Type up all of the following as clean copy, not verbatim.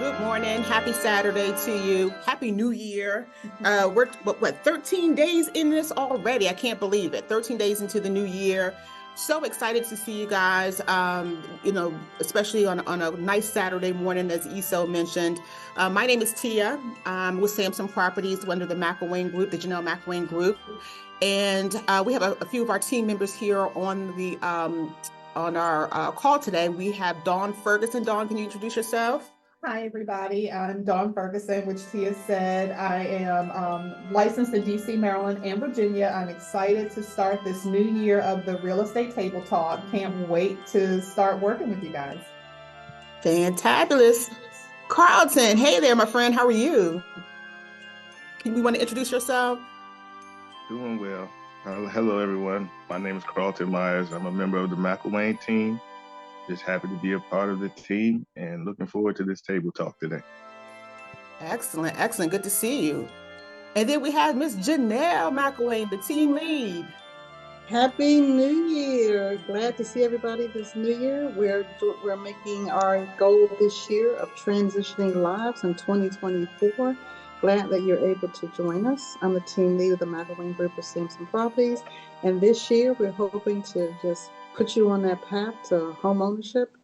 Good morning. Happy Saturday to you. Happy New Year. We're 13 days in this already. I can't believe it. 13 days into the new year. So excited to see you guys. Especially on a nice Saturday morning, as Eso mentioned. My name is Tia. I'm with Samson Properties under the McIlwain Group, the Janell McIlwain Group, and we have a few of our team members here on our call today. We have Dawn Ferguson. Dawn, can you introduce yourself? Hi, everybody. I'm Dawn Ferguson, which Tia said. I am licensed in DC, Maryland, and Virginia. I'm excited to start this new year of the Real Estate Tabletalk. Can't wait to start working with you guys. Fantabulous. Carlton, hey there, my friend. How are you? We want to introduce yourself? Doing well. Hello, everyone. My name is Carlton Myers. I'm a member of the McIlwain team. Just happy to be a part of the team and looking forward to this table talk today. Excellent, excellent. Good to see you. And then we have Miss Janell McIlwain, the team lead. Happy New Year. Glad to see everybody this new year. We're making our goal this year of transitioning lives in 2024. Glad that you're able to join us. I'm the team lead of the McIlwain Group of Samson Properties. And this year we're hoping to just put you on that path to home ownership.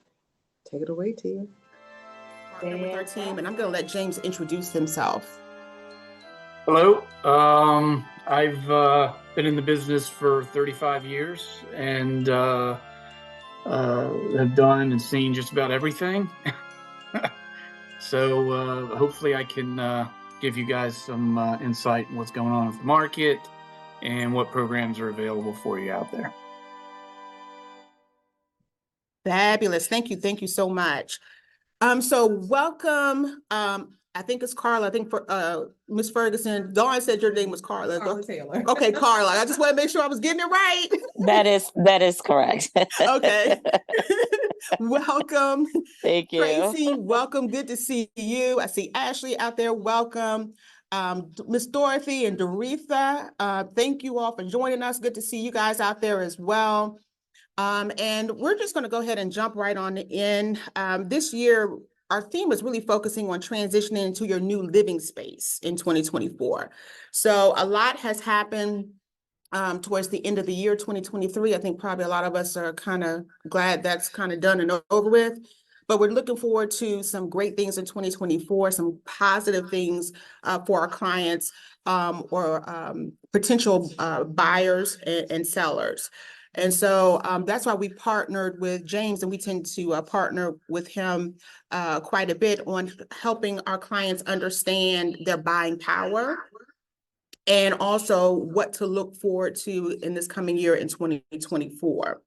Take it away, Tia. Partner with our team, and I'm going to let James introduce himself. Hello. I've been in the business for 35 years and have done and seen just about everything. So hopefully I can give you guys some insight in what's going on with the market and what programs are available for you out there. Fabulous. Thank you. Thank you so much. So welcome. I think it's Carla. I think for Miss Ferguson. Dawn said your name was Carla. Carla Taylor. Okay, Carla. I just want to make sure I was getting it right. That is correct. Okay. Welcome. Thank you. Tracy, welcome. Good to see you. I see Ashley out there. Welcome. Miss Dorothy and Doretha. Thank you all for joining us. Good to see you guys out there as well. And we're just going to go ahead and jump right on in. This year, our theme is really focusing on transitioning into your new living space in 2024. So a lot has happened towards the end of the year, 2023. I think probably a lot of us are kind of glad that's kind of done and over with. But we're looking forward to some great things in 2024, some positive things for our clients or potential buyers and sellers. And so that's why we partnered with James, and we tend to partner with him quite a bit on helping our clients understand their buying power and also what to look forward to in this coming year in 2024.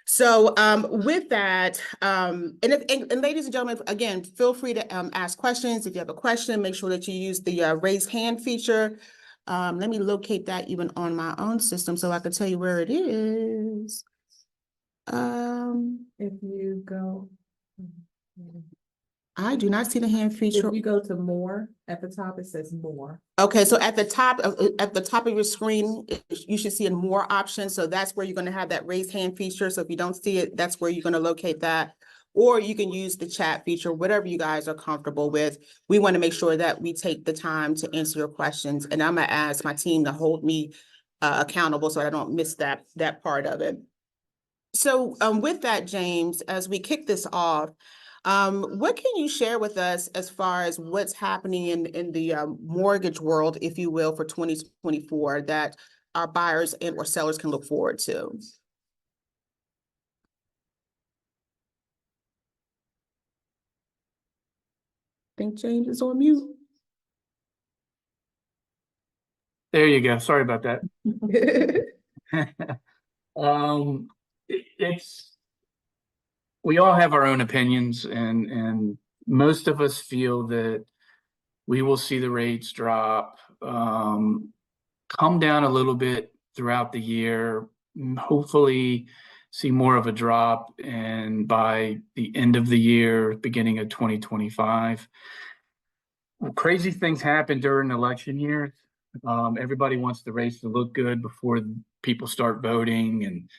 So with that, and ladies and gentlemen, again, feel free to ask questions. If you have a question, make sure that you use the raise hand feature. Let me locate that even on my own system so I can tell you where it is. If you go, I do not see the hand feature. if you go to more at the top, it says more. Okay, so at the top of your screen, you should see a more options. So that's where you're going to have that raise hand feature. So if you don't see it, that's where you're going to locate that. Or you can use the chat feature, whatever you guys are comfortable with. We want to make sure that we take the time to answer your questions. And I'm going to ask my team to hold me accountable so I don't miss that part of it. So with that, James, as we kick this off, what can you share with us as far as what's happening in the mortgage world, if you will, for 2024 that our buyers and or sellers can look forward to? I think James is on mute. There you go. Sorry about that. We all have our own opinions, and most of us feel that we will see the rates drop, come down a little bit throughout the year, hopefully see more of a drop, and by the end of the year, beginning of 2025. Crazy things happen during election years. Everybody wants the race to look good before people start voting, and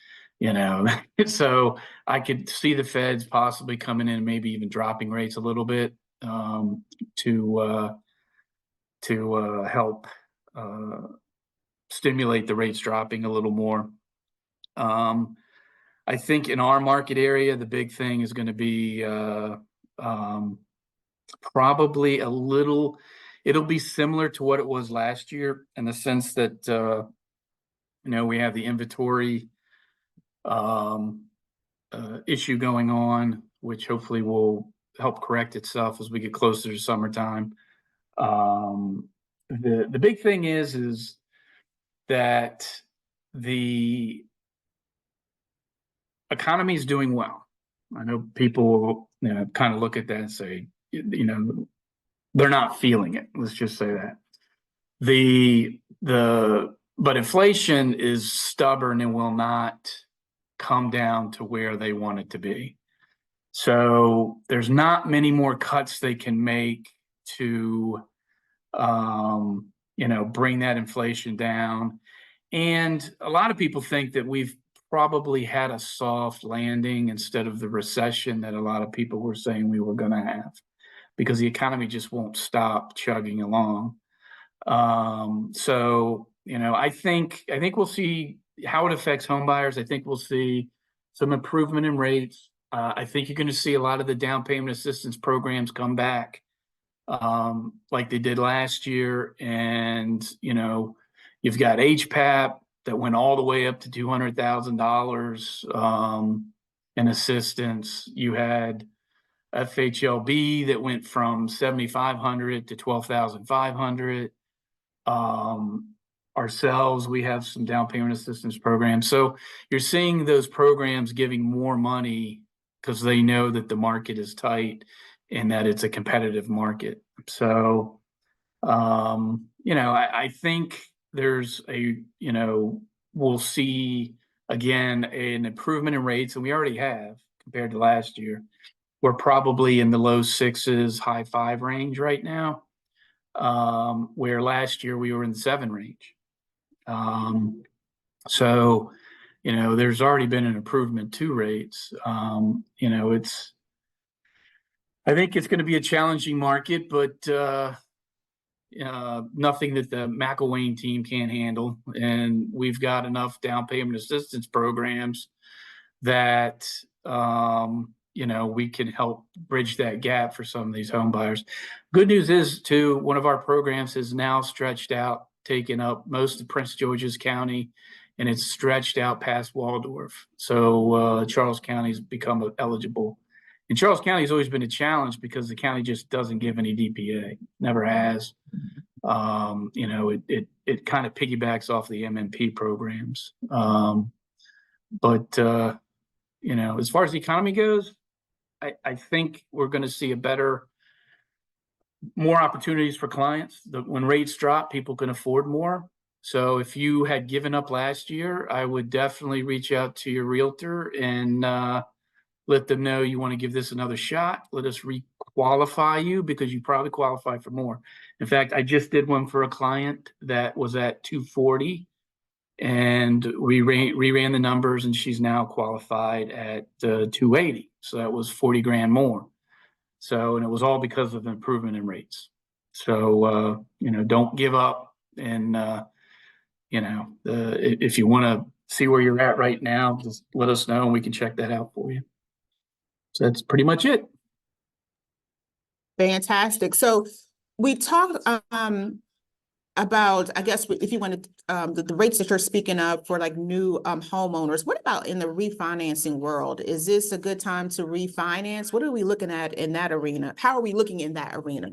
so I could see the Feds possibly coming in and maybe even dropping rates a little bit to help stimulate the rates dropping a little more. I think in our market area, the big thing is going to be probably it'll be similar to what it was last year in the sense that, we have the inventory issue going on, which hopefully will help correct itself as we get closer to summertime. The big thing is that the economy is doing well. I know people kind of look at that and say, they're not feeling it. Let's just say that. But inflation is stubborn and will not come down to where they want it to be. So there's not many more cuts they can make to, bring that inflation down. And a lot of people think that we've probably had a soft landing instead of the recession that a lot of people were saying we were going to have, because the economy just won't stop chugging along. I think we'll see how it affects home buyers. I think we'll see some improvement in rates. I think you're going to see a lot of the down payment assistance programs come back, like they did last year. And, you've got HPAP that went all the way up to $200,000 in assistance. You had FHLB that went from $7,500 to $12,500. Ourselves, we have some down payment assistance programs. So you're seeing those programs giving more money because they know that the market is tight and that it's a competitive market. So, I think there's we'll see again an improvement in rates, and we already have compared to last year. We're probably in the low 6s, high 5 range right now, where last year we were in the 7 range. There's already been an improvement to rates. I think it's going to be a challenging market, but nothing that the McIlwain team can't handle. And we've got enough down payment assistance programs that, we can help bridge that gap for some of these home buyers. Good news is, too, one of our programs is now stretched out, taken up most of Prince George's County, and it's stretched out past Waldorf. So Charles County's become eligible. And Charles County has always been a challenge because the county just doesn't give any DPA, never has. It kind of piggybacks off the MMP programs. As far as the economy goes, I think we're going to see more opportunities for clients. When rates drop, people can afford more. So if you had given up last year, I would definitely reach out to your realtor and let them know you want to give this another shot. Let us re-qualify you because you probably qualify for more. In fact, I just did one for a client that was at 240, and we reran the numbers, and she's now qualified at 280. So that was 40 grand more. So, and it was all because of improvement in rates. So, don't give up. And, if you want to see where you're at right now, just let us know and we can check that out for you. So that's pretty much it. Fantastic. So we talked about, I guess, if you wanted the rates that you're speaking of for like new homeowners. What about in the refinancing world? Is this a good time to refinance? What are we looking at in that arena? How are we looking in that arena?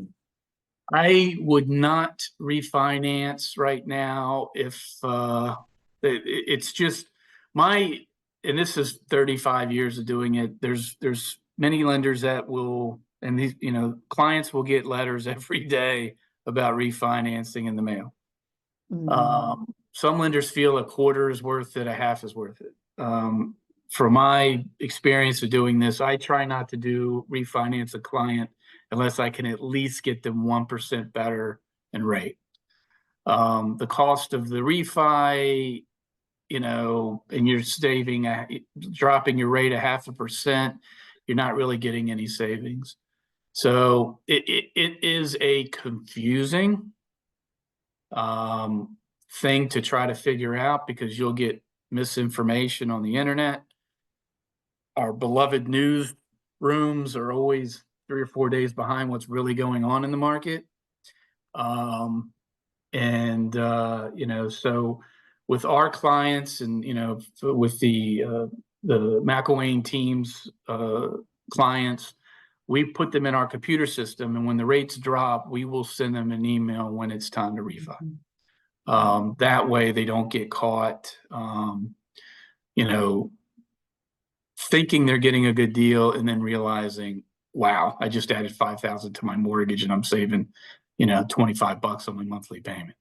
I would not refinance right now if it's just and this is 35 years of doing it. There's many lenders that will, and these, clients will get letters every day about refinancing in the mail. Mm-hmm. Some lenders feel a quarter is worth it, a half is worth it. From my experience of doing this, I try not to refinance a client unless I can at least get them 1% better in rate. The cost of the refi, and you're dropping your rate 0.5%, you're not really getting any savings. So it is a confusing thing to try to figure out, because you'll get misinformation on the internet. Our beloved news rooms are always 3 or 4 days behind what's really going on in the market. So with our clients and, with the McIlwain team's clients, we put them in our computer system, and when the rates drop, we will send them an email when it's time to refi. That way they don't get caught, thinking they're getting a good deal and then realizing, wow, I just added $5,000 to my mortgage and I'm saving, $25 on my monthly payment.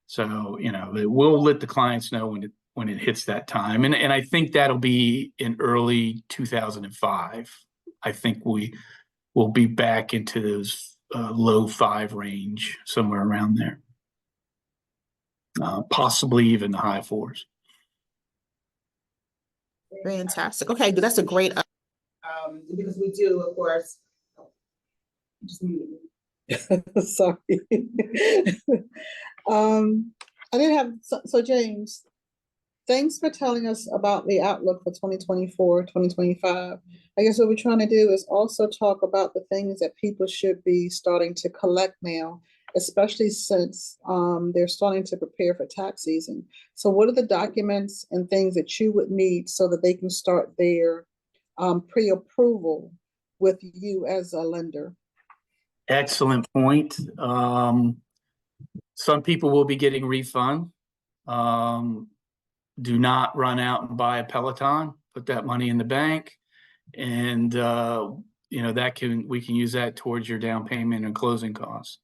So, we'll let the clients know when it hits that time. And I think that'll be in early 2005. I think we will be back into those low 5 range, somewhere around there. Possibly even the high 4s. Fantastic. Okay, that's a great, because we do, of course, just Sorry. I did have, so James, thanks for telling us about the outlook for 2024, 2025. I guess what we're trying to do is also talk about the things that people should be starting to collect now, especially since they're starting to prepare for tax season. So what are the documents and things that you would need so that they can start their pre-approval with you as a lender? Excellent point. Some people will be getting refund. Do not run out and buy a Peloton. Put that money in the bank, and we can use that towards your down payment and closing costs.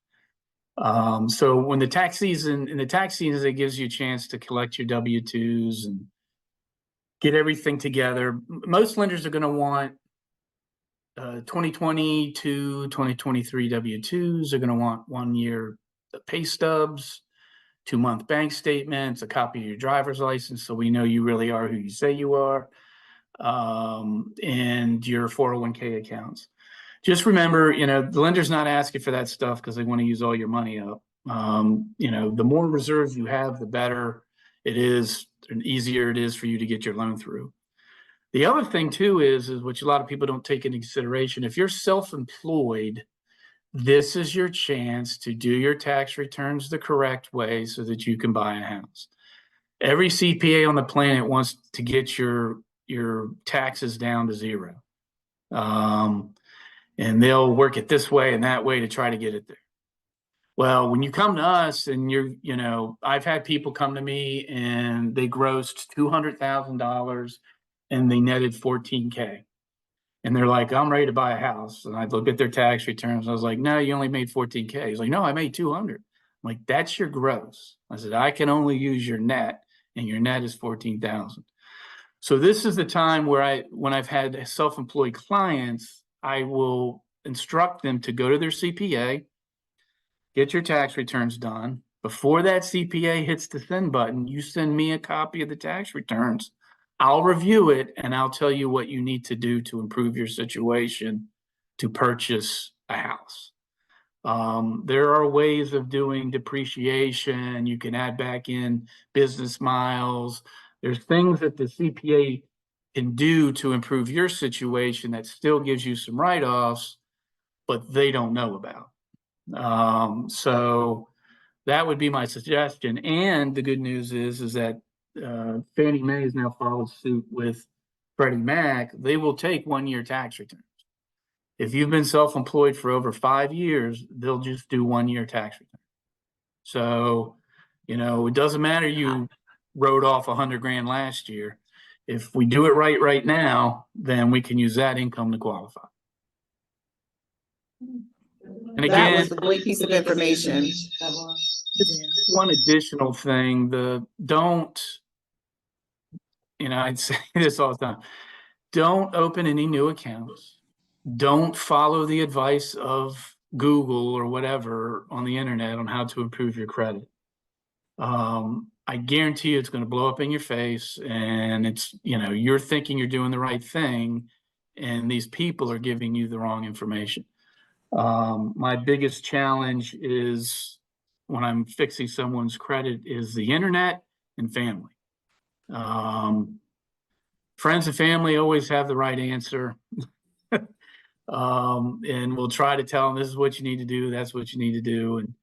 So when in the tax season, it gives you a chance to collect your W-2s and get everything together. Most lenders are going to want 2022, 2023 W-2s. Are going to want 1 year pay stubs, 2-month bank statements, a copy of your driver's license, so we know you really are who you say you are, and your 401k accounts. Just remember, the lender's not asking for that stuff because they want to use all your money up. The more reserves you have, the better it is, and easier it is for you to get your loan through. The other thing too is which a lot of people don't take into consideration. If you're self-employed, this is your chance to do your tax returns the correct way so that you can buy a house. Every CPA on the planet wants to get your taxes down to 0. And they'll work it this way and that way to try to get it there. Well, when you come to us and I've had people come to me and they grossed $200,000 and they netted $14K. And they're like, I'm ready to buy a house. And I look at their tax returns. I was like, no, you only made $14K. He's like, no, I made 200. I'm like, that's your gross. I said, I can only use your net, and your net is 14,000. So this is the time where when I've had self-employed clients, I will instruct them to go to their CPA, get your tax returns done. Before that CPA hits the send button, you send me a copy of the tax returns. I'll review it and I'll tell you what you need to do to improve your situation to purchase a house. There are ways of doing depreciation. You can add back in business miles. There's things that the CPA can do to improve your situation that still gives you some write-offs, but they don't know about. So that would be my suggestion. And the good news is that Fannie Mae has now followed suit with Freddie Mac. They will take 1 year tax returns. If you've been self-employed for over 5 years, they'll just do 1 year tax return. So, it doesn't matter you wrote off $100,000 last year. If we do it right now, then we can use that income to qualify. And again, that was a great piece of information. One additional thing, I'd say this all the time. Don't open any new accounts. Don't follow the advice of Google or whatever on the internet on how to improve your credit. I guarantee you it's going to blow up in your face, and it's, you're thinking you're doing the right thing, and these people are giving you the wrong information. My biggest challenge is when I'm fixing someone's credit is the internet and family. Friends and family always have the right answer. And we'll try to tell them this is what you need to do, that's what you need to do. And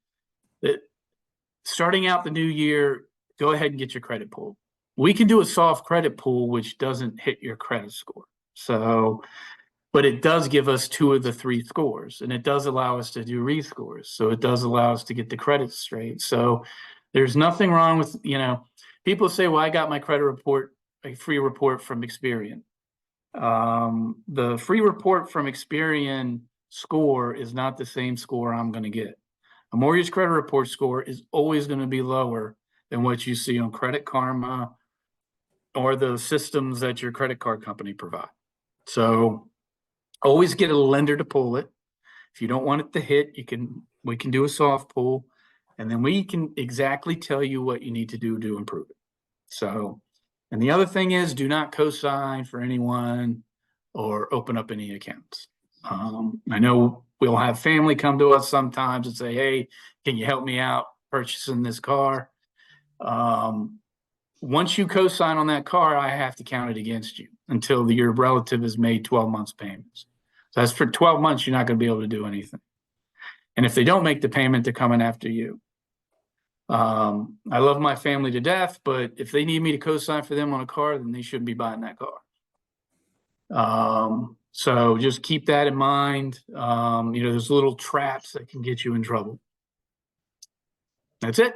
starting out the new year, go ahead and get your credit pulled. We can do a soft credit pull, which doesn't hit your credit score. So, but it does give us 2 of the 3 scores, and it does allow us to do rescores. So it does allow us to get the credit straight. So there's nothing wrong with, people say, well, I got my credit report, a free report from Experian. The free report from Experian score is not the same score I'm going to get. A mortgage credit report score is always going to be lower than what you see on Credit Karma or the systems that your credit card company provide. So always get a lender to pull it. If you don't want it to hit, we can do a soft pull, and then we can exactly tell you what you need to do to improve it. So, and the other thing is, do not co-sign for anyone or open up any accounts. I know we'll have family come to us sometimes and say, hey, can you help me out purchasing this car? Once you co-sign on that car, I have to count it against you until your relative has made 12 months payments. So that's for 12 months, you're not going to be able to do anything. And if they don't make the payment, they're coming after you. I love my family to death, but if they need me to co-sign for them on a car, then they shouldn't be buying that car. So just keep that in mind. There's little traps that can get you in trouble. That's it.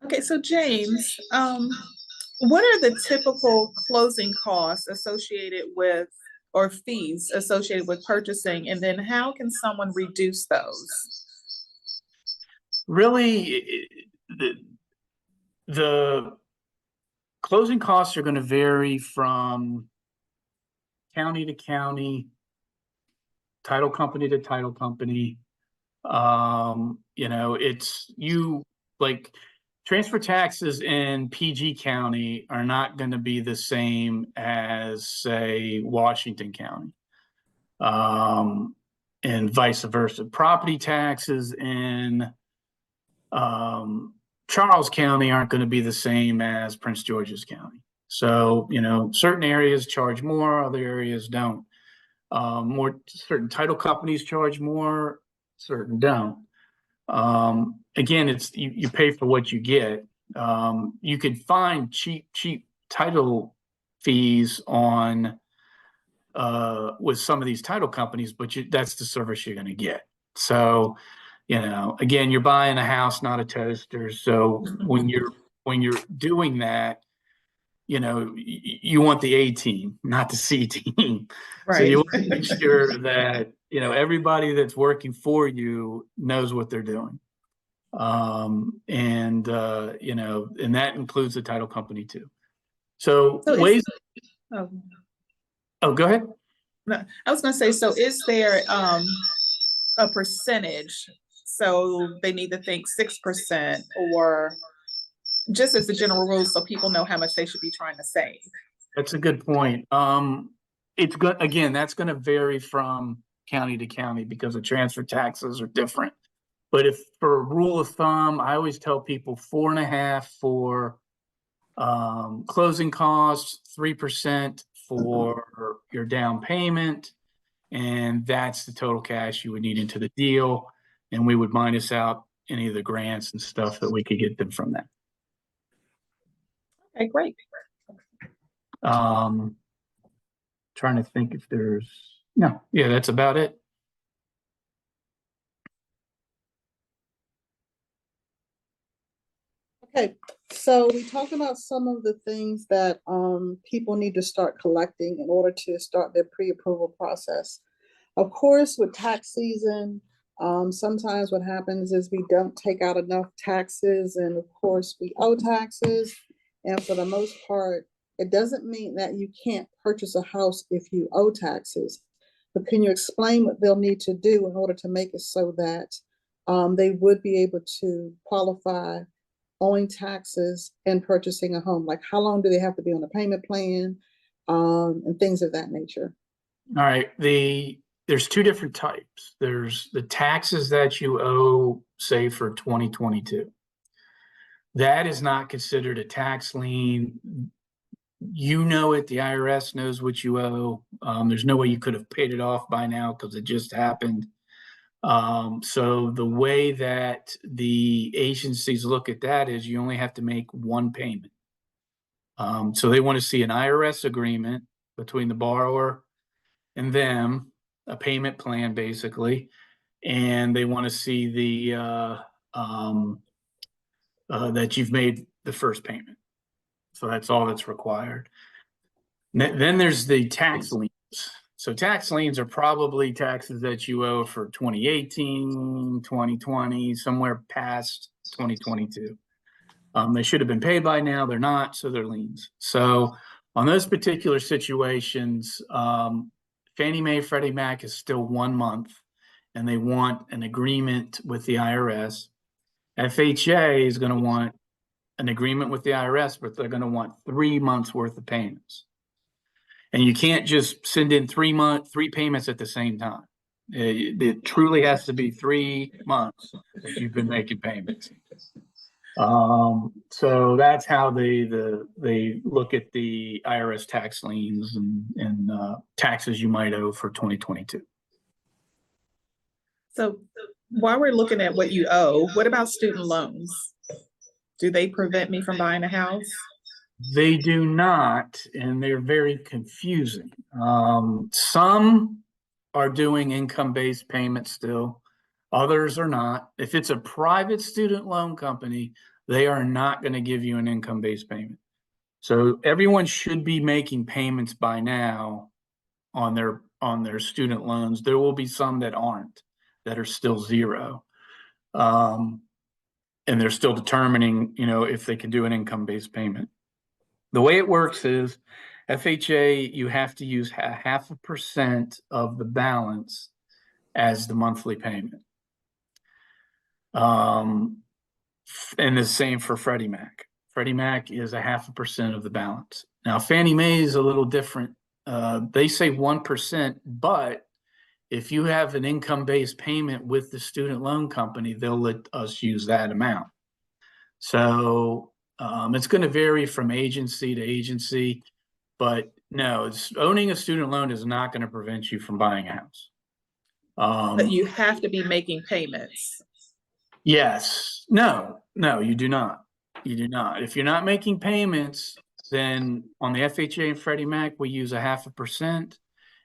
Okay, so James, what are the typical closing costs associated with, or fees associated with purchasing, and then how can someone reduce those? Really, the closing costs are going to vary from county to county, title company to title company. It's like transfer taxes in PG County are not going to be the same as, say, Washington County, and vice versa. Property taxes in Charles County aren't going to be the same as Prince George's County. So, certain areas charge more, other areas don't. Certain title companies charge more, certain don't. Again, it's you pay for what you get. You could find cheap title fees on with some of these title companies, but that's the service you're going to get. So, again, you're buying a house, not a toaster. So when you're doing that, you want the A team, not the C team. Right. So you want to make sure that, everybody that's working for you knows what they're doing. And that includes the title company too. So ways. Oh, go ahead. No, I was going to say, so is there a percentage? So they need to think 6%, or just as a general rule, so people know how much they should be trying to save. That's a good point. It's good. Again, that's going to vary from county to county because the transfer taxes are different. But if for a rule of thumb, I always tell people 4.5% for closing costs, 3% for your down payment, and that's the total cash you would need into the deal. And we would minus out any of the grants and stuff that we could get them from that. Okay, great. Trying to think if there's that's about it. Okay, so we talked about some of the things that people need to start collecting in order to start their pre-approval process. Of course, with tax season, sometimes what happens is we don't take out enough taxes, and of course we owe taxes. And for the most part, it doesn't mean that you can't purchase a house if you owe taxes. But can you explain what they'll need to do in order to make it so that they would be able to qualify owing taxes and purchasing a home? Like, how long do they have to be on a payment plan, and things of that nature? All right. The there's two different types. There's the taxes that you owe, say for 2022. That is not considered a tax lien. You know it, the IRS knows what you owe. There's no way you could have paid it off by now because it just happened. So the way that the agencies look at that is you only have to make one payment. So they want to see an IRS agreement between the borrower and them, a payment plan basically, and they want to see the that you've made the first payment. So that's all that's required. Then there's the tax liens. So tax liens are probably taxes that you owe for 2018, 2020, somewhere past 2022. They should have been paid by now. They're not, so they're liens. So on those particular situations, Fannie Mae, Freddie Mac is still 1 month, and they want an agreement with the IRS. FHA is going to want an agreement with the IRS, but they're going to want 3 months worth of payments. And you can't just send in 3 payments at the same time. It truly has to be 3 months if you've been making payments. So that's how they look at the IRS tax liens and taxes you might owe for 2022. So while we're looking at what you owe, what about student loans? Do they prevent me from buying a house? They do not, and they're very confusing. Some are doing income-based payments still. Others are not. If it's a private student loan company, they are not going to give you an income-based payment. So everyone should be making payments by now on their student loans. There will be some that aren't, that are still zero. And they're still determining, if they can do an income-based payment. The way it works is FHA, you have to use 0.5% of the balance as the monthly payment. And the same for Freddie Mac. Freddie Mac is 0.5% of the balance. Now, Fannie Mae is a little different. They say 1%, but if you have an income-based payment with the student loan company, they'll let us use that amount. So it's going to vary from agency to agency, but no, owning a student loan is not going to prevent you from buying a house. But you have to be making payments. Yes. No, you do not. You do not. If you're not making payments, then on the FHA and Freddie Mac, we use 0.5%.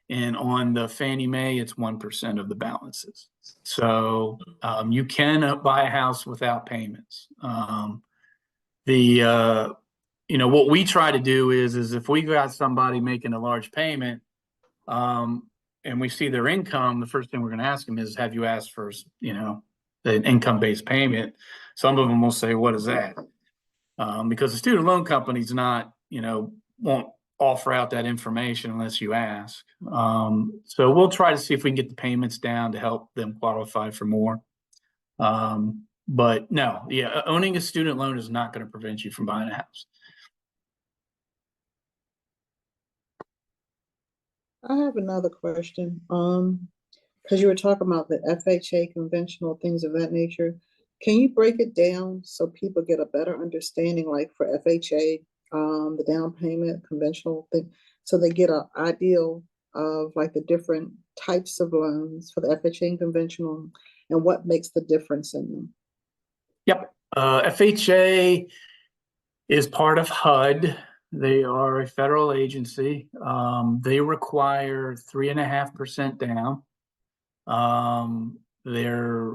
And on the Fannie Mae, it's 1% of the balances. So you can buy a house without payments. What we try to do is if we got somebody making a large payment, and we see their income, the first thing we're going to ask them is, have you asked for, an income-based payment? Some of them will say, what is that? Because the student loan company's not, won't offer out that information unless you ask. So we'll try to see if we can get the payments down to help them qualify for more. But no, owning a student loan is not going to prevent you from buying a house. I have another question. Because you were talking about the FHA conventional things of that nature. Can you break it down so people get a better understanding, like for FHA, the down payment, conventional thing, so they get an ideal of like the different types of loans for the FHA and conventional and what makes the difference in them? Yep. FHA is part of HUD. They are a federal agency. They require 3.5% down. Their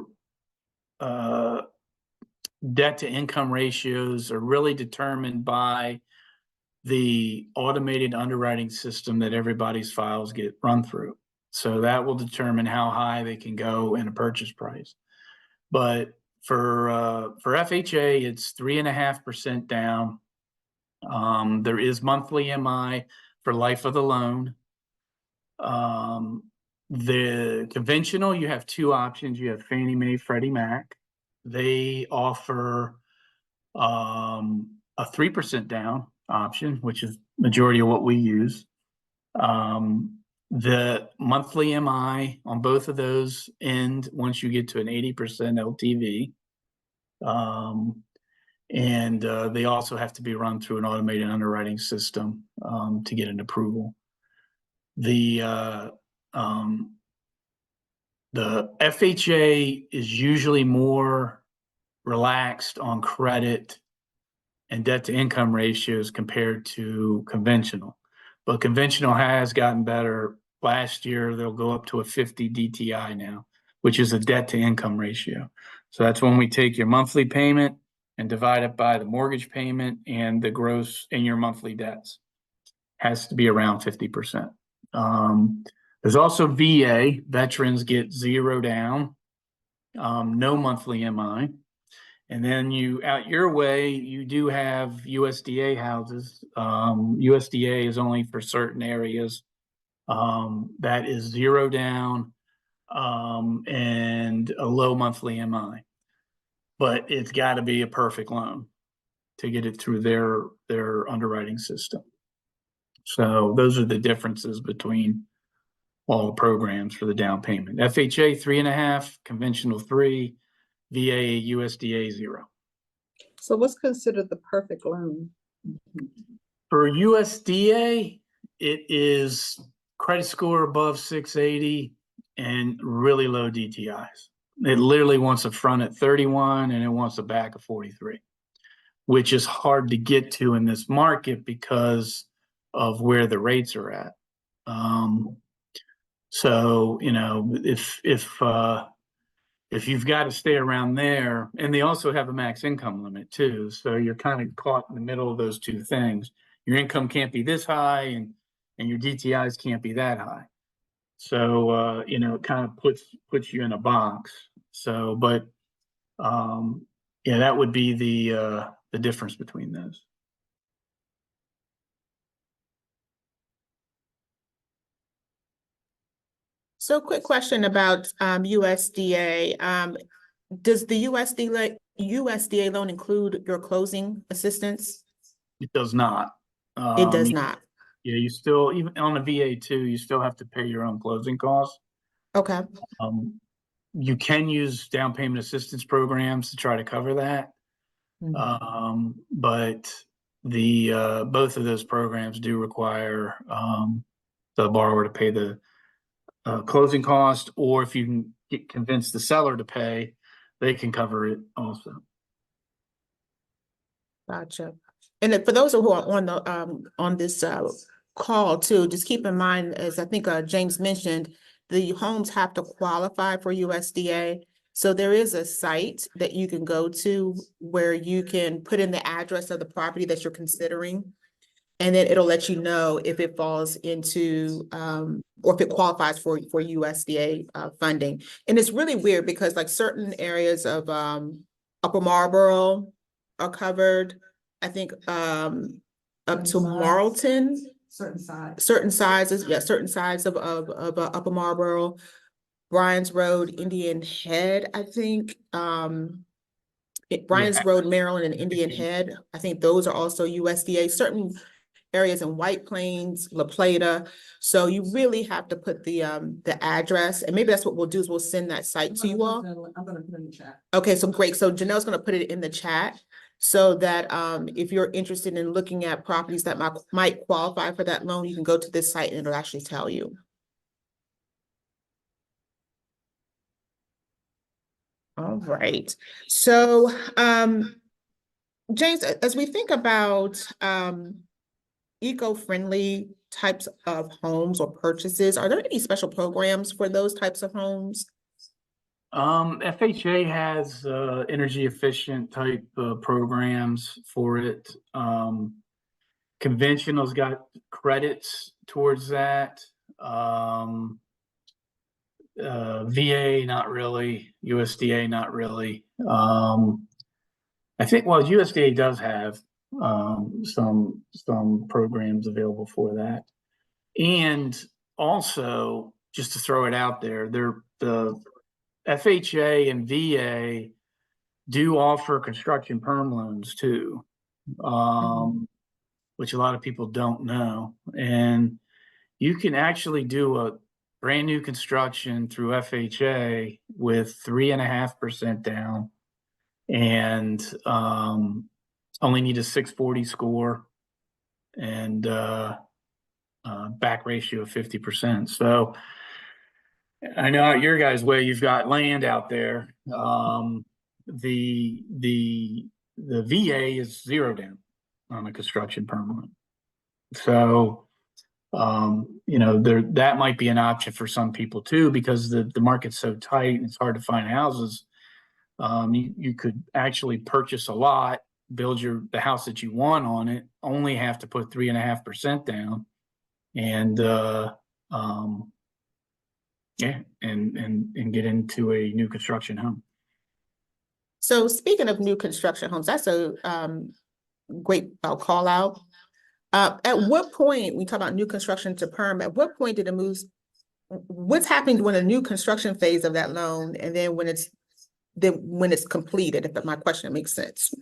debt to income ratios are really determined by the automated underwriting system that everybody's files get run through. So that will determine how high they can go in a purchase price. But for FHA, it's 3.5% down. There is monthly MI for life of the loan. The conventional, you have two options. You have Fannie Mae, Freddie Mac. They offer a 3% down option, which is majority of what we use. The monthly MI on both of those end once you get to an 80% LTV. And they also have to be run through an automated underwriting system to get an approval. The FHA is usually more relaxed on credit and debt to income ratios compared to conventional. But conventional has gotten better. Last year, they'll go up to a 50 DTI now, which is a debt to income ratio. So that's when we take your monthly payment and divide it by the mortgage payment and the gross in your monthly debts. Has to be around 50%. There's also VA. Veterans get 0 down, no monthly MI. And then you out your way, you do have USDA houses. USDA is only for certain areas. That is 0 down and a low monthly MI. But it's got to be a perfect loan to get it through their underwriting system. So those are the differences between all the programs for the down payment. FHA 3.5, conventional 3, VA, USDA 0. So what's considered the perfect loan? For USDA, it is credit score above 680 and really low DTIs. It literally wants a front at 31 and it wants a back of 43, which is hard to get to in this market because of where the rates are at. So, you know, if you've got to stay around there, and they also have a max income limit too. So you're kind of caught in the middle of those two things. Your income can't be this high and your DTIs can't be that high. So, you know, it kind of puts you in a box. So, but, yeah, that would be the difference between those. So quick question about USDA. Does the USDA loan include your closing assistance? It does not. It does not. Yeah, you still, even on a VA too, you still have to pay your own closing costs. Okay. You can use down payment assistance programs to try to cover that. But the both of those programs do require the borrower to pay the closing cost, or if you can convince the seller to pay, they can cover it also. Gotcha. And for those who are on this call too, just keep in mind, as I think James mentioned, the homes have to qualify for USDA. So there is a site that you can go to where you can put in the address of the property that you're considering. And then it'll let you know if it falls into, or if it qualifies for USDA funding. And it's really weird because like certain areas of Upper Marlboro are covered. I think up to Marlton. Certain sizes, yeah, certain sides of Upper Marlboro, Bryan's Road, Indian Head, I think. Bryan's Road, Maryland, and Indian Head. I think those are also USDA. Certain areas in White Plains, La Plata. So you really have to put the address, and maybe that's what we'll do is we'll send that site to you all. I'm gonna put it in the chat. Okay, so great. So Janelle's gonna put it in the chat so that if you're interested in looking at properties that might qualify for that loan, you can go to this site and it'll actually tell you. All right. So James, as we think about eco-friendly types of homes or purchases, are there any special programs for those types of homes? FHA has energy efficient type programs for it. Conventional's got credits towards that. VA, not really. USDA, not really. I think, well, USDA does have some programs available for that. And also, just to throw it out there, the FHA and VA do offer construction perm loans too, which a lot of people don't know. And you can actually do a brand new construction through FHA with 3.5% down and only need a 640 score and back ratio of 50%. So I know out your guys' way, you've got land out there. The VA is 0 down on a construction permit. So that might be an option for some people too, because the market's so tight and it's hard to find houses. You could actually purchase a lot, build the house that you want on it, only have to put 3.5% down, and and get into a new construction home. So speaking of new construction homes, that's a great call out. At what point, we talk about new construction to perm, at what point did it move? What's happening when a new construction phase of that loan, and then when it's completed, if my question makes sense?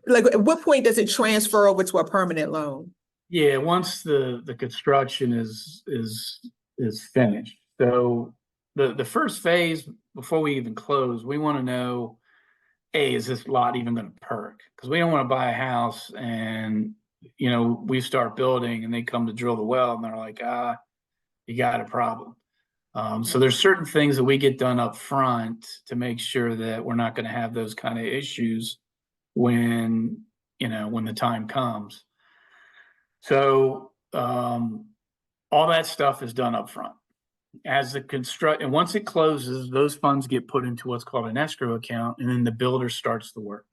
Like, at what point does it transfer over to a permanent loan? Yeah, once the construction is finished. So the first phase, before we even close, we want to know, A, is this lot even going to perk? Because we don't want to buy a house and we start building and they come to drill the well and they're like, you got a problem. So there's certain things that we get done up front to make sure that we're not going to have those kind of issues when the time comes. So all that stuff is done up front. As and once it closes, those funds get put into what's called an escrow account, and then the builder starts the work.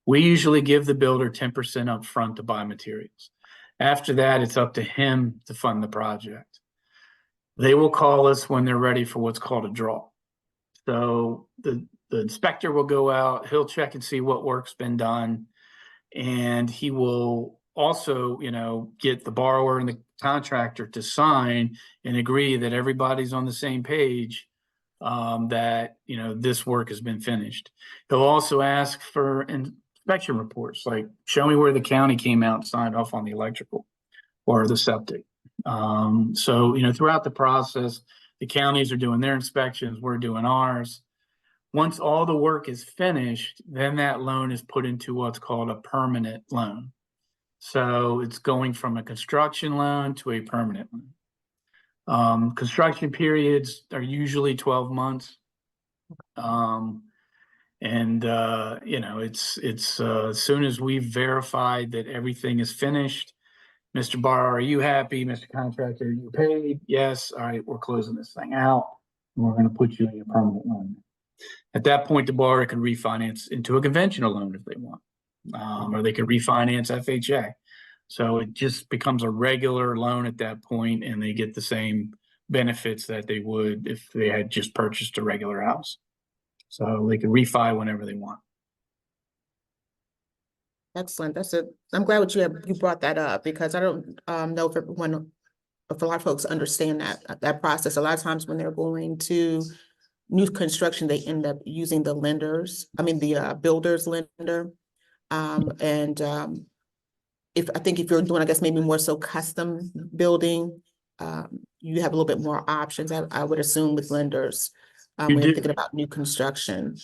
We usually give the builder 10% up front to buy materials. After that, it's up to him to fund the project. They will call us when they're ready for what's called a draw. So the inspector will go out, he'll check and see what work's been done, and he will also, get the borrower and the contractor to sign and agree that everybody's on the same page, that, this work has been finished. He'll also ask for inspection reports, like show me where the county came out and signed off on the electrical or the septic. So, throughout the process, the counties are doing their inspections, we're doing ours. Once all the work is finished, then that loan is put into what's called a permanent loan. So it's going from a construction loan to a permanent loan. Construction periods are usually 12 months. It's as soon as we've verified that everything is finished, Mr. Borrower, are you happy? Mr. Contractor, are you paid? Yes. All right, we're closing this thing out, and we're going to put you in your permanent loan. At that point, the borrower can refinance into a conventional loan if they want, or they can refinance FHA. So it just becomes a regular loan at that point, and they get the same benefits that they would if they had just purchased a regular house. So they can refi whenever they want. Excellent. I'm glad you brought that up, because I don't know if a lot of folks understand that process. A lot of times when they're going to new construction, they end up using the builder's lender. If you're doing, I guess, maybe more so custom building, you have a little bit more options, I would assume, with lenders when you're thinking about new construction.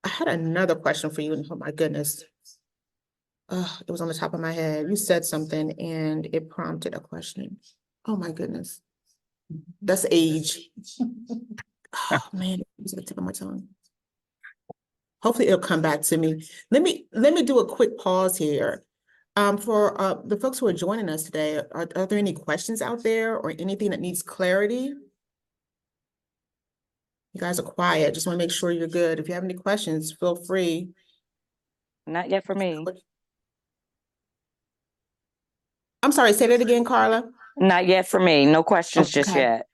I had another question for you, and oh my goodness, it was on the top of my head. You said something and it prompted a question. Oh my goodness, that's age. Oh man, it was at the tip of my tongue. Hopefully it'll come back to me. Let me do a quick pause here. For the folks who are joining us today, are there any questions out there or anything that needs clarity? You guys are quiet. Just want to make sure you're good. If you have any questions, feel free. Not yet for me. I'm sorry, say that again, Carla. Not yet for me. No questions just yet.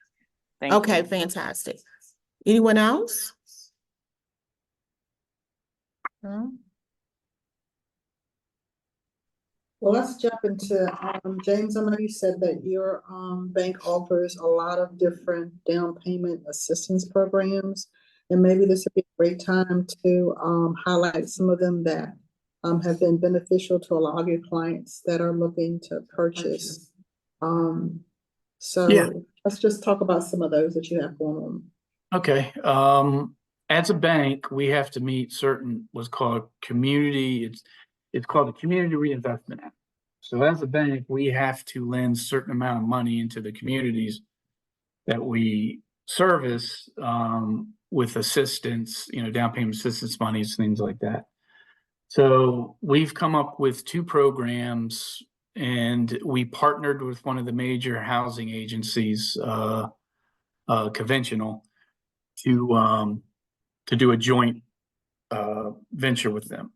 Thank you. Fantastic. Anyone else? No? Well, let's jump into, James, I know you said that your bank offers a lot of different down payment assistance programs, and maybe this would be a great time to highlight some of them that have been beneficial to a lot of your clients that are looking to purchase. So Yeah. let's just talk about some of those that you have going on. Okay. As a bank, we have to meet certain what's called it's called the Community Reinvestment Act. So as a bank, we have to lend a certain amount of money into the communities that we service, with assistance, down payment assistance monies, things like that. So we've come up with 2 programs, and we partnered with one of the major housing agencies, conventional, to do a joint venture with them.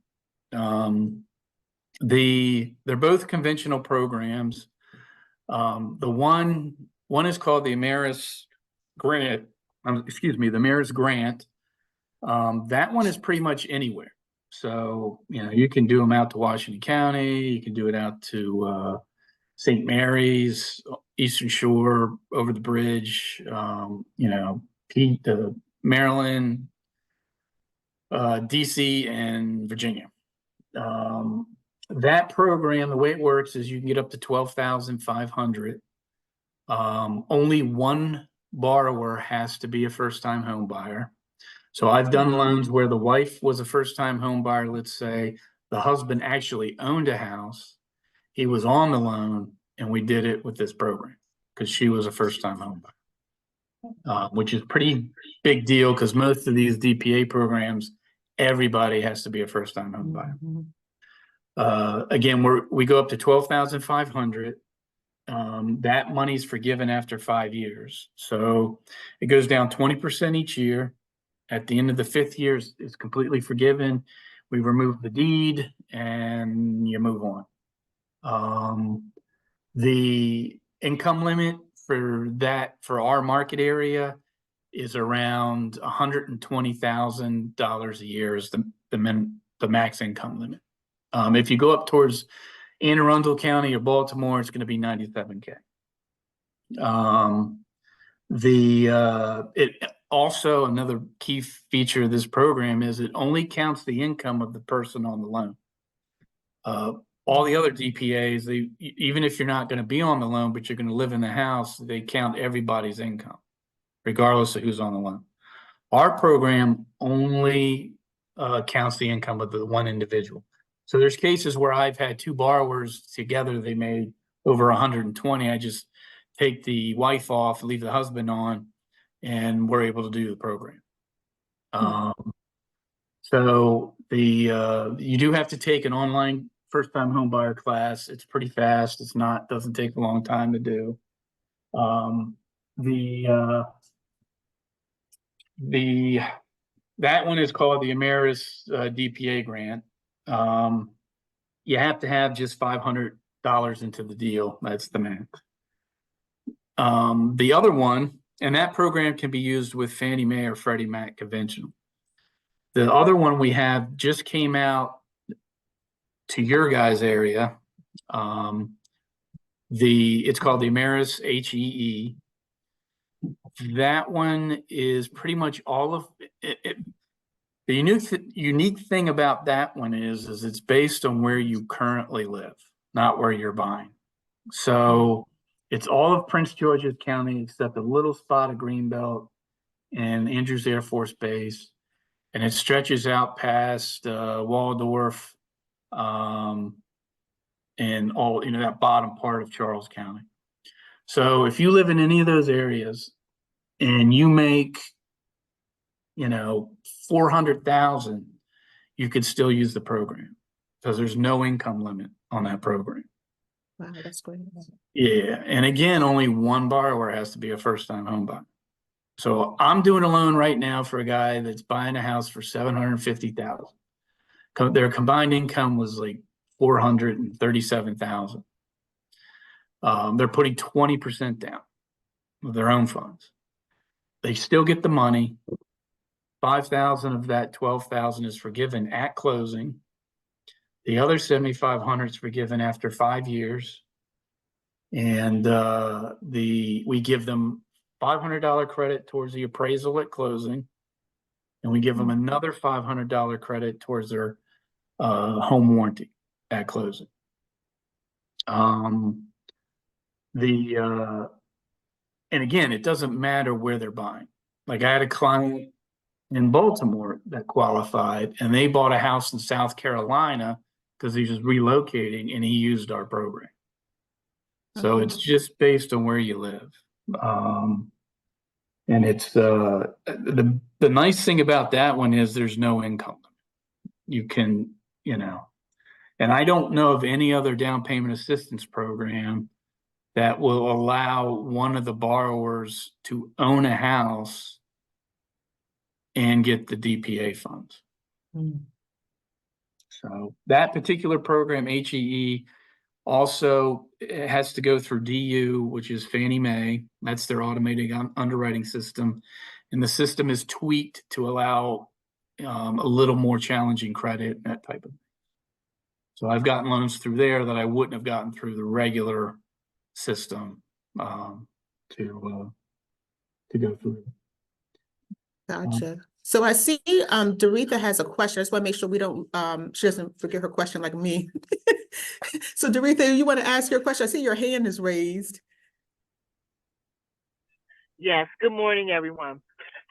They're both conventional programs. The one is called the Ameris grant. The Ameris grant. That one is pretty much anywhere. So you can do them out to Washington County. You can do it out to St. Mary's, Eastern Shore, over the bridge. Maryland, DC, and Virginia. That program, the way it works is you can get up to $12,500. Only one borrower has to be a first-time home buyer. So I've done loans where the wife was a first-time home buyer. Let's say the husband actually owned a house. He was on the loan, and we did it with this program because she was a first-time home buyer, which is pretty big deal because most of these DPA programs, everybody has to be a first-time home buyer. Again, we go up to $12,500. That money's forgiven after 5 years. So it goes down 20% each year. At the end of the 5th year, it's completely forgiven. We remove the deed and you move on. The income limit for our market area is around $120,000 a year is the max income limit. If you go up towards Anne Arundel County or Baltimore, it's going to be $97K. Also, another key feature of this program is it only counts the income of the person on the loan. All the other DPAs, even if you're not going to be on the loan, but you're going to live in the house, they count everybody's income, regardless of who's on the loan. Our program only counts the income of the one individual. So there's cases where I've had 2 borrowers together, they made over 120. I just take the wife off, leave the husband on, and we're able to do the program. So you do have to take an online first-time home buyer class. It's pretty fast. Doesn't take a long time to do. That one is called the Ameris DPA grant. You have to have just $500 into the deal. That's the max. The other one, and that program can be used with Fannie Mae or Freddie Mac conventional. The other one we have just came out to your guys' area. It's called the Ameris HEE. That one is pretty much all of it. The unique thing about that one is it's based on where you currently live, not where you're buying. So it's all of Prince George's County except a little spot of Greenbelt and Andrews Air Force Base, and it stretches out past Waldorf, and all that bottom part of Charles County. So if you live in any of those areas and you make $400,000, you could still use the program because there's no income limit on that program. Wow, that's great. Yeah, and again, only one borrower has to be a first-time home buyer. So I'm doing a loan right now for a guy that's buying a house for $750,000. Their combined income was like $437,000. They're putting 20% down of their own funds. They still get the money. $5,000 of that $12,000 is forgiven at closing. The other $7,500 is forgiven after 5 years. And we give them $500 credit towards the appraisal at closing. And we give them another $500 credit towards their home warranty at closing. And again, it doesn't matter where they're buying. Like I had a client in Baltimore that qualified, and they bought a house in South Carolina because he was relocating, and he used our program. So it's just based on where you live. And it's the nice thing about that one is there's no income. You can, and I don't know of any other down payment assistance program that will allow one of the borrowers to own a house and get the DPA funds. So that particular program, HEE, also has to go through DU, which is Fannie Mae. That's their automated underwriting system. And the system is tweaked to allow a little more challenging credit, that type of thing. So I've gotten loans through there that I wouldn't have gotten through the regular system to go through. Gotcha. So I see Doretha has a question. I just want to make sure we don't she doesn't forget her question like me. So Doretha, you want to ask your question? I see your hand is raised. Yes, good morning, everyone.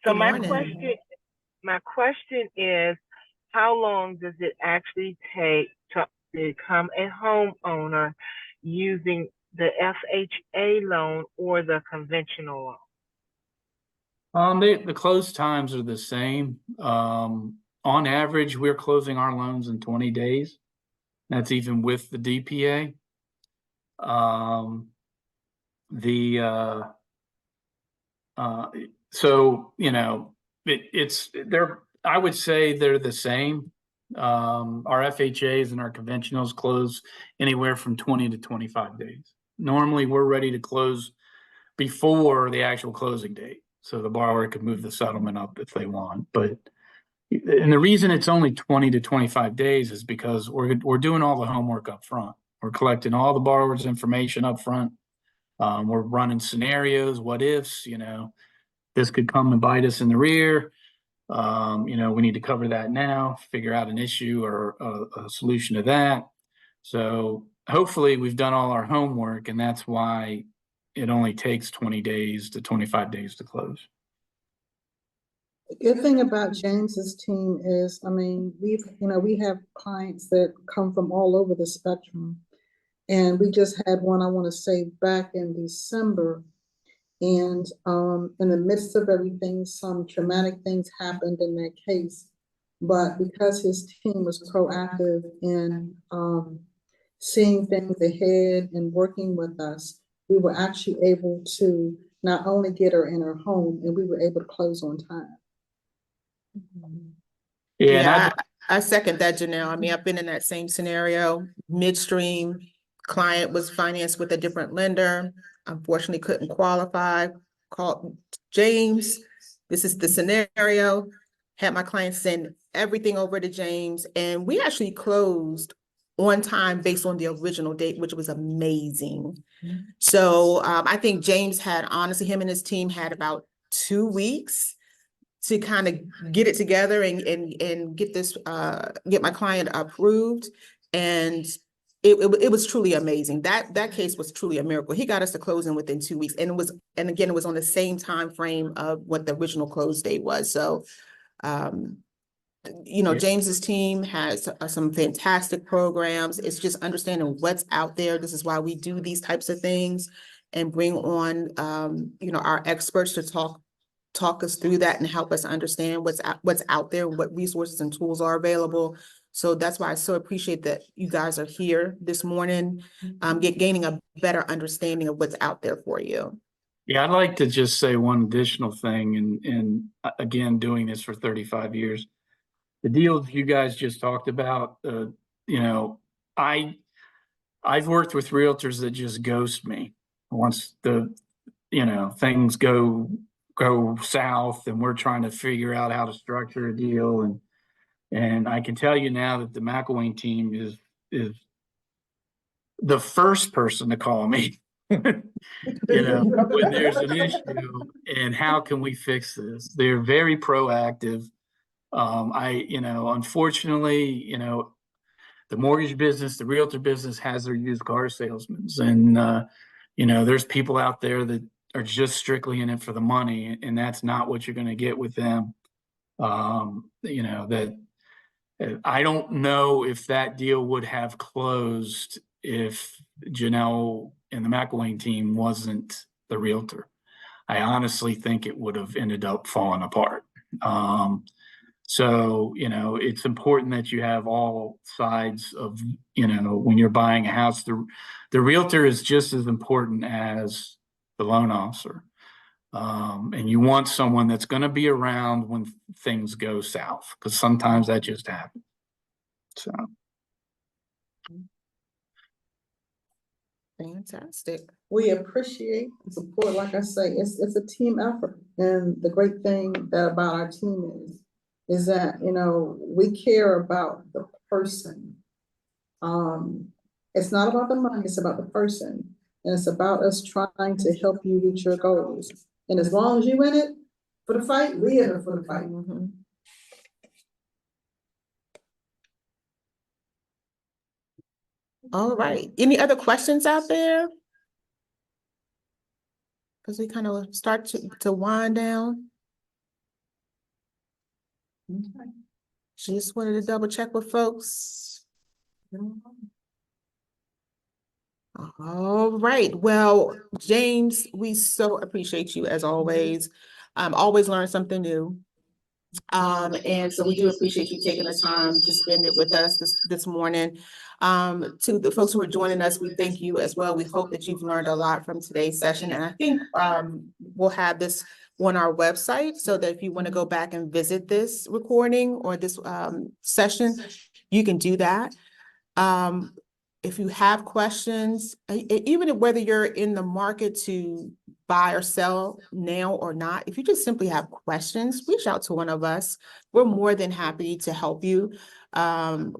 So Good morning. my question is, how long does it actually take to become a homeowner using the FHA loan or the conventional loan? The close times are the same. On average, we're closing our loans in 20 days. That's even with the DPA. So I would say they're the same. Our FHAs and our conventionals close anywhere from 20 to 25 days. Normally, we're ready to close before the actual closing date, so the borrower could move the settlement up if they want. And the reason it's only 20 to 25 days is because we're doing all the homework up front. We're collecting all the borrower's information up front. We're running scenarios, what ifs, this could come and bite us in the rear. We need to cover that now, figure out an issue or a solution to that. So hopefully we've done all our homework, and that's why it only takes 20 days to 25 days to close. The good thing about James's team is, we have clients that come from all over the spectrum. And we just had one, I want to say, back in December. And in the midst of everything, some traumatic things happened in that case. But because his team was proactive in seeing things ahead and working with us, we were actually able to not only get her in her home, and we were able to close on time. Yeah, I second that, Janelle. I mean, I've been in that same scenario. Midstream, client was financed with a different lender, unfortunately couldn't qualify, called James. This is the scenario. Had my client send everything over to James, and we actually closed on time based on the original date, which was amazing. So I think James had, honestly, him and his team had about 2 weeks to kind of get it together and get this get my client approved, and it was truly amazing. That case was truly a miracle. He got us to closing within 2 weeks, and it was on the same time frame of what the original close date was. So James's team has some fantastic programs. It's just understanding what's out there. This is why we do these types of things and bring on our experts to talk us through that and help us understand what's out there, what resources and tools are available. So that's why I so appreciate that you guys are here this morning, gaining a better understanding of what's out there for you. Yeah, I'd like to just say one additional thing, and again, doing this for 35 years, the deals you guys just talked about, I've worked with realtors that just ghost me once things go south and we're trying to figure out how to structure a deal. And I can tell you now that the McIlwain team is the first person to call me, when there's an issue and how can we fix this? They're very proactive. Unfortunately, the mortgage business, the realtor business has their used car salesmen. And, you know, there's people out there that are just strictly in it for the money, and that's not what you're going to get with them. You know, that I don't know if that deal would have closed if Janell and the McIlwain team wasn't the realtor. I honestly think it would have ended up falling apart. So, you know, it's important that you have all sides of, you know, when you're buying a house, the realtor is just as important as the loan officer. And you want someone that's going to be around when things go south, because sometimes that just happens. So. Fantastic. We appreciate the support. Like I say, it's a team effort. And the great thing about our team is that, you know, we care about the person. It's not about the money, it's about the person. And it's about us trying to help you reach your goals. And as long as you in it for the fight, we in it for the fight. Mm-hmm. All right. Any other questions out there? Because we kind of start to wind down. Okay. Just wanted to double check with folks. All right. Well, James, we so appreciate you as always. Always learn something new. And so we do appreciate you taking the time to spend it with us this morning. To the folks who are joining us, we thank you as well. We hope that you've learned a lot from today's session. And I think we'll have this on our website so that if you want to go back and visit this recording or this session, you can do that. If you have questions, even whether you're in the market to buy or sell now or not, if you just simply have questions, reach out to one of us. We're more than happy to help you.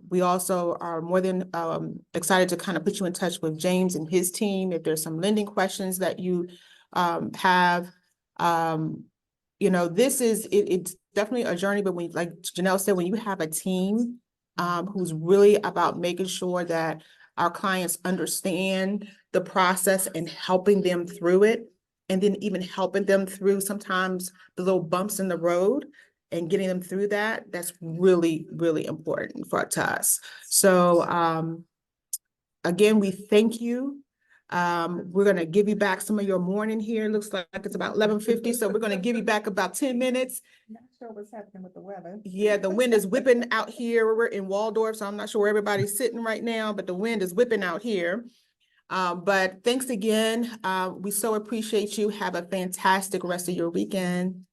We also are more than excited to kind of put you in touch with James and his team if there's some lending questions that you have. You know, it's definitely a journey, but when, like Janell said, when you have a team who's really about making sure that our clients understand the process and helping them through it, and then even helping them through sometimes the little bumps in the road and getting them through that, that's really, really important to us. So again, we thank you. We're going to give you back some of your morning here. Looks like it's about 11:50, so we're going to give you back about 10 minutes. Not sure what's happening with the weather. Yeah, the wind is whipping out here. We're in Waldorf, so I'm not sure where everybody's sitting right now, but the wind is whipping out here. But thanks again. We so appreciate you. Have a fantastic rest of your weekend.